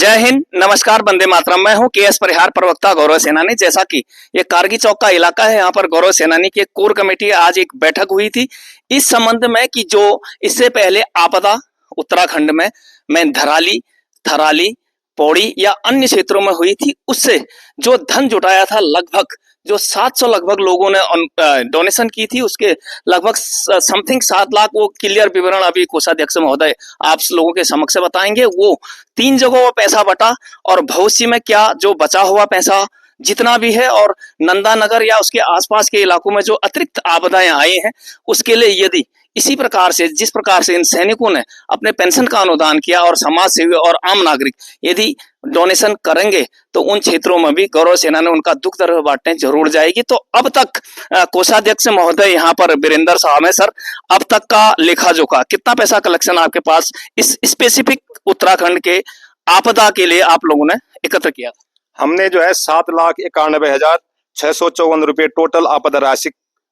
जय हिंद, नमस्कार, वंदे मातरम। मैं हूं के एस परिहार, प्रवक्ता गौरव सेनानी। जैसा कि ये कारगी चौक का इलाका है, यहाँ पर गौरव सेनानी की एक कोर कमेटी आज एक बैठक हुई थी इस संबंध में कि जो इससे पहले आपदा उत्तराखंड में धराली, थराली, पौड़ी या अन्य क्षेत्रों में हुई थी, उससे जो धन जुटाया था लगभग जो 700 लगभग लोगों ने डोनेशन की थी, उसके लगभग समथिंग 7 लाख, वो क्लियर विवरण अभी कोषाध्यक्ष महोदय आप लोगों के समक्ष बताएंगे। वो 3 जगहों पर पैसा बटा और भविष्य में क्या जो बचा हुआ पैसा जितना भी है और नंदा नगर या उसके आसपास के इलाकों में जो अतिरिक्त आपदाएं आई हैं उसके लिए यदि इसी प्रकार से जिस प्रकार से इन सैनिकों ने अपने पेंशन का अनुदान किया और समाज सेवी और आम नागरिक यदि डोनेशन करेंगे तो उन क्षेत्रों में भी गौरव सेना ने उनका दुख दर्द बांटने जरूर जाएगी। तो अब तक कोषाध्यक्ष महोदय यहाँ पर वीरेंद्र साहब है। सर, अब तक का लेखा जोखा कितना पैसा कलेक्शन आपके पास इस स्पेसिफिक उत्तराखंड के आपदा के लिए आप लोगों ने एकत्र किया था? हमने जो है 7,91,654 रुपये टोटल आपदा राशि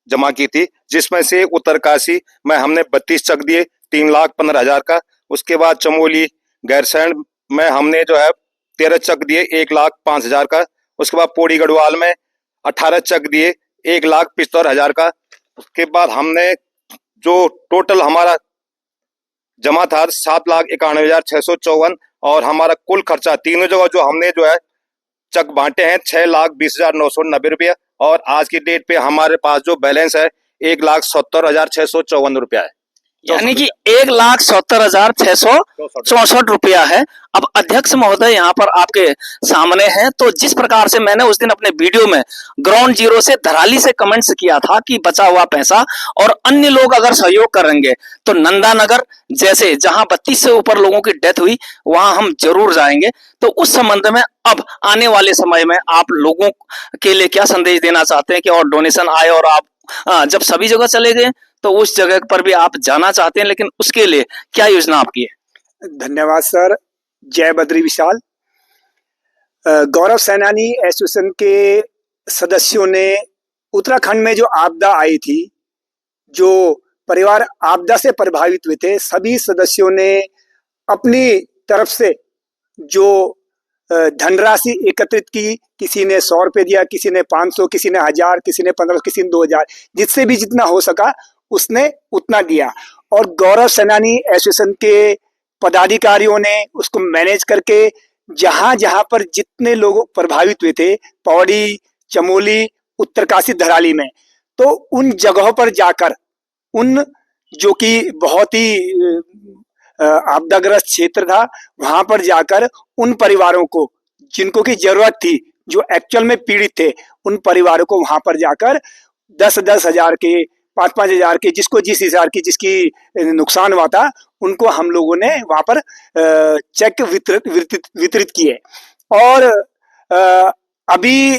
जमा की थी, जिसमें से उत्तरकाशी में हमने 32 चक दिए 3,15,000 का। उसके बाद चमोली गैरसैंण में हमने जो है 13 चक दिए 1,05,000 का। उसके बाद पौड़ी गढ़वाल में 18 चक दिए 1,75,000 का। उसके बाद हमने जो टोटल हमारा जमा था 7,91,654 और हमारा कुल खर्चा तीनों जगह जो हमने जो है चक बांटे हैं 6,20,990 रुपया। और आज की डेट पे हमारे पास जो बैलेंस है 1,70,654 रुपया है, यानी कि 1,70,664 रुपया है। अब अध्यक्ष महोदय यहाँ पर आपके सामने हैं, तो जिस प्रकार से मैंने उस दिन अपने वीडियो में ग्राउंड जीरो से धराली से कमेंट्स किया था कि बचा हुआ पैसा और अन्य लोग अगर सहयोग करेंगे तो नंदा नगर जैसे जहां 32 से ऊपर लोगों की डेथ हुई वहां हम जरूर जाएंगे। तो उस संबंध में अब आने वाले समय में आप लोगों के लिए क्या संदेश देना चाहते हैं कि और डोनेशन आए और आप जब सभी जगह चले गए तो उस जगह पर भी आप जाना चाहते हैं, लेकिन उसके लिए क्या योजना आपकी है? धन्यवाद सर। जय बद्री विशाल। गौरव सेनानी एसोसिएशन के सदस्यों ने उत्तराखंड में जो आपदा आई थी, जो परिवार आपदा से प्रभावित हुए थे, सभी सदस्यों ने अपनी तरफ से जो धनराशि एकत्रित की, किसी ने 100 रुपये दिया, किसी ने 500, किसी ने 1000, किसी ने 1500, किसी ने 2000, जिससे भी जितना हो सका उसने उतना दिया। और गौरव सेनानी एसोसिएशन के पदाधिकारियों ने उसको मैनेज करके जहां जहां पर जितने लोग प्रभावित हुए थे, पौड़ी, चमोली, उत्तरकाशी, धराली में, तो उन जगहों पर जाकर उन जो कि बहुत ही आपदाग्रस्त क्षेत्र था, वहां पर जाकर उन परिवारों को जिनको की जरूरत थी, जो एक्चुअल में पीड़ित थे, उन परिवारों को वहां पर जाकर 10-10 हजार के, 5-5 हजार के, जिसको जिस हिसाब की जिसकी नुकसान हुआ था, उनको हम लोगों ने वहां पर चेक वितरित किए। और अभी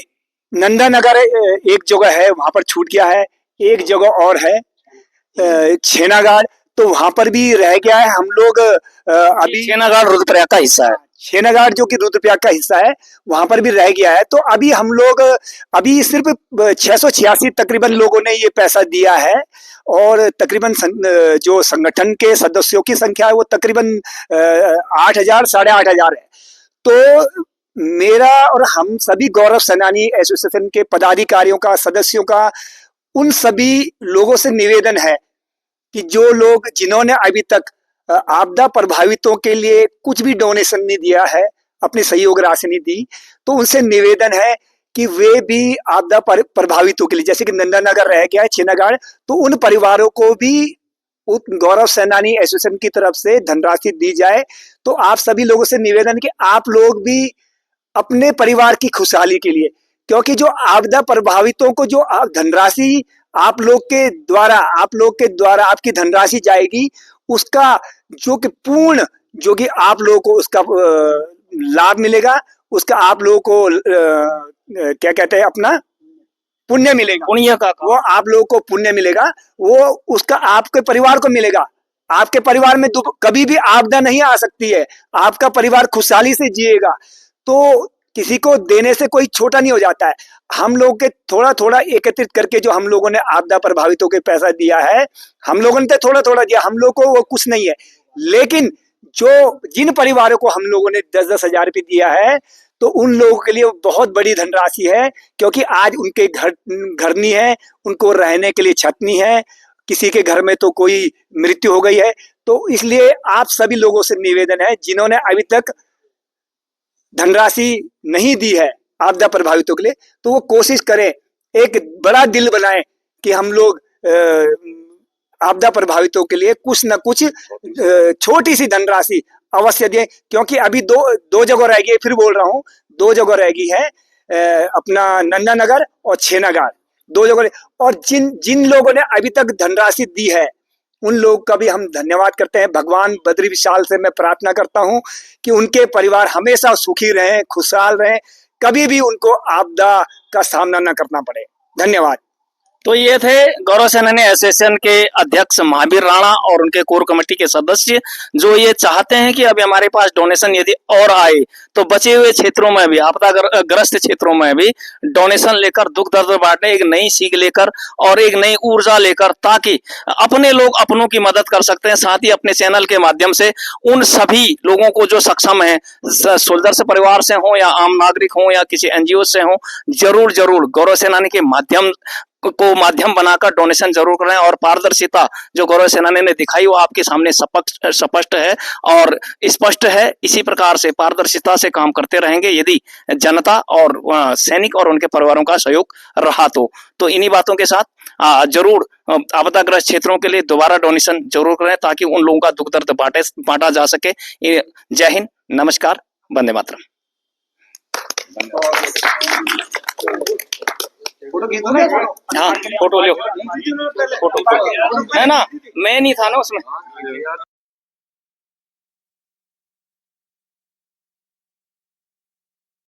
नंदा नगर एक जगह है, वहां पर छूट गया है। एक जगह और है छेनागाड़, तो वहां पर भी रह गया है। हम लोग अभी छेनागाड़ रुद्रप्रयाग का हिस्सा है। छेनागाड़ जो कि रुद्रप्रयाग का हिस्सा है, वहां पर भी रह गया है। तो अभी हम लोग अभी सिर्फ 686 तकरीबन लोगों ने ये पैसा दिया है और तकरीबन जो संगठन के सदस्यों की संख्या है वो तकरीबन 8,000 साढ़े 8,000 है। तो मेरा और हम सभी गौरव सेनानी एसोसिएशन के पदाधिकारियों का, सदस्यों का, उन सभी लोगों से निवेदन है कि जो लोग जिन्होंने अभी तक आपदा प्रभावितों के लिए कुछ भी डोनेशन नहीं दिया है, अपनी सहयोग राशि नहीं दी, तो उनसे निवेदन है कि वे भी आपदा प्रभावितों के लिए, जैसे कि नंदा नगर रह गया है, छेनागाड़, तो उन परिवारों को भी गौरव सेनानी एसोसिएशन की तरफ से धनराशि दी जाए। तो आप सभी लोगों से निवेदन कि आप लोग भी अपने परिवार की खुशहाली के लिए, क्योंकि जो आपदा प्रभावितों को जो धनराशि आप लोग के द्वारा आपकी धनराशि जाएगी, उसका जो कि पूर्ण जो कि आप लोगों को उसका लाभ मिलेगा, उसका आप लोगों को क्या कहते हैं, अपना पुण्य मिलेगा, पुण्य का वो आप लोगों को पुण्य मिलेगा, वो उसका आपके परिवार को मिलेगा। आपके परिवार में कभी भी आपदा नहीं आ सकती है, आपका परिवार खुशहाली से जिएगा। तो किसी को देने से कोई छोटा नहीं हो जाता है। हम लोग के थोड़ा थोड़ा एकत्रित करके जो हम लोगों ने आपदा प्रभावितों के पैसा दिया है, हम लोगों ने थोड़ा थोड़ा दिया, हम लोग को वो कुछ नहीं है, लेकिन जो जिन परिवारों को हम लोगों ने 10-10 हजार रुपये दिया है, तो उन लोगों के लिए बहुत बड़ी धनराशि है, क्योंकि आज उनके घर नहीं है, उनको रहने के लिए छत नहीं है, किसी के घर में तो कोई मृत्यु हो गई है। तो इसलिए आप सभी लोगों से निवेदन है, जिन्होंने अभी तक धनराशि नहीं दी है आपदा प्रभावितों के लिए, तो वो कोशिश करें, एक बड़ा दिल बनाएं कि हम लोग आपदा प्रभावितों के लिए कुछ न कुछ छोटी सी धनराशि अवश्य दें, क्योंकि अभी दो जगह रह गई, फिर बोल रहा हूँ, 2 जगह रह गई है, अपना नंदा नगर और छेनागार, 2 जगह। और जिन लोगों ने अभी तक धनराशि दी है, उन लोग का भी हम धन्यवाद करते हैं। भगवान बद्री विशाल से मैं प्रार्थना करता हूँ कि उनके परिवार हमेशा सुखी रहें, खुशहाल रहें, कभी भी उनको आपदा का सामना न करना पड़े। धन्यवाद। तो ये थे गौरव सेनानी एसोसिएशन के अध्यक्ष महावीर राणा और उनके कोर कमेटी के सदस्य, जो ये चाहते हैं कि अभी हमारे पास डोनेशन यदि और आए तो बचे हुए क्षेत्रों में भी, आपदा ग्रस्त क्षेत्रों में भी डोनेशन लेकर, दुख दर्द बांटने, एक नई सीख लेकर और एक नई ऊर्जा लेकर, ताकि अपने लोग अपनों की मदद कर सकते हैं। साथ ही अपने चैनल के माध्यम से उन सभी लोगों को जो सक्षम है, सोल्जर्स परिवार से हो या आम नागरिक हो या किसी एनजीओ से हो, जरूर जरूर गौरव सेनानी के माध्यम बनाकर डोनेशन जरूर करें। और पारदर्शिता जो गौरव सेनानी ने दिखाई वो आपके सामने स्पष्ट है और स्पष्ट है। इसी प्रकार से पारदर्शिता से काम करते रहेंगे यदि जनता और सैनिक और उनके परिवारों का सहयोग रहा तो इन्हीं बातों के साथ जरूर आपदाग्रस्त क्षेत्रों के लिए दोबारा डोनेशन जरूर करें, ताकि उन लोगों का दुख दर्द बांटा जा सके। जय हिंद, नमस्कार, वंदे मातरम। हाँ, फोटो लो, फोटो है ना, मैं नहीं था ना उसमें।